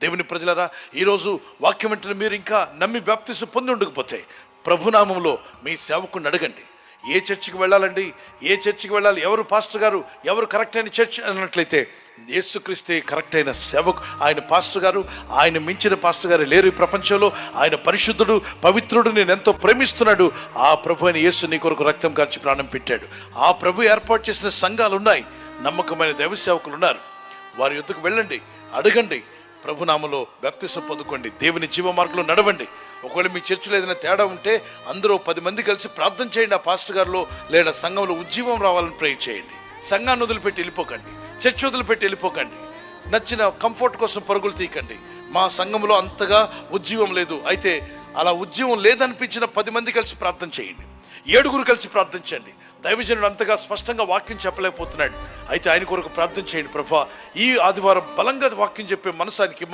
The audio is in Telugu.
దేవుని ప్రజలారా, ఈరోజు వాక్యం వెంటనే మీరు ఇంకా నమ్మి బాప్తిసం పొంది ఉండకపోతే ప్రభునామంలో మీ సేవకుని అడగండి. ఏ చర్చికి వెళ్ళాలండి, ఏ చర్చికి వెళ్ళాలి, ఎవరు పాస్టర్ గారు, ఎవరు కరెక్ట్ అయిన చర్చ్ అన్నట్లయితే యేసుక్రీస్తే కరెక్ట్ అయిన సేవకు. ఆయన పాస్టర్ గారు, ఆయన మించిన పాస్టర్ గారు లేరు ఈ ప్రపంచంలో. ఆయన పరిశుద్ధుడు, పవిత్రుడు, నేను ఎంతో ప్రేమిస్తున్నాడు. ఆ ప్రభు అయిన యేసు నీ కొరకు రక్తం కార్చి ప్రాణం పెట్టాడు. ఆ ప్రభు ఏర్పాటు చేసిన సంఘాలు ఉన్నాయి, నమ్మకమైన దైవ సేవకులు ఉన్నారు. వారి యొద్దకు వెళ్ళండి, అడగండి, ప్రభునామలో బాప్తిసం పొందుకోండి, దేవుని జీవ మార్గంలో నడవండి. ఒకవేళ మీ చర్చిలో ఏదైనా తేడా ఉంటే అందరూ 10 మంది కలిసి ప్రార్థన చేయండి. ఆ పాస్టర్ గారిలో లేదా సంఘంలో ఉజ్జీవం రావాలని ప్రే చేయండి. సంఘాన్ని వదిలిపెట్టి వెళ్ళిపోకండి, చర్చ్ వదిలిపెట్టి వెళ్ళిపోకండి, నచ్చిన కంఫర్ట్ కోసం పరుగులు తీయకండి. మా సంఘంలో అంతగా ఉజ్జీవం లేదు, అయితే అలా ఉజ్జీవం లేదనిపించిన 10 మంది కలిసి ప్రార్థన చేయండి, 7 కలిసి ప్రార్థించండి. దైవజనుడు అంతగా స్పష్టంగా వాక్యం చెప్పలేకపోతున్నాడు, అయితే ఆయన కొరకు ప్రార్థన చేయండి. ప్రభా, ఈ ఆదివారం బలంగా వాక్యం చెప్పే మనసానికి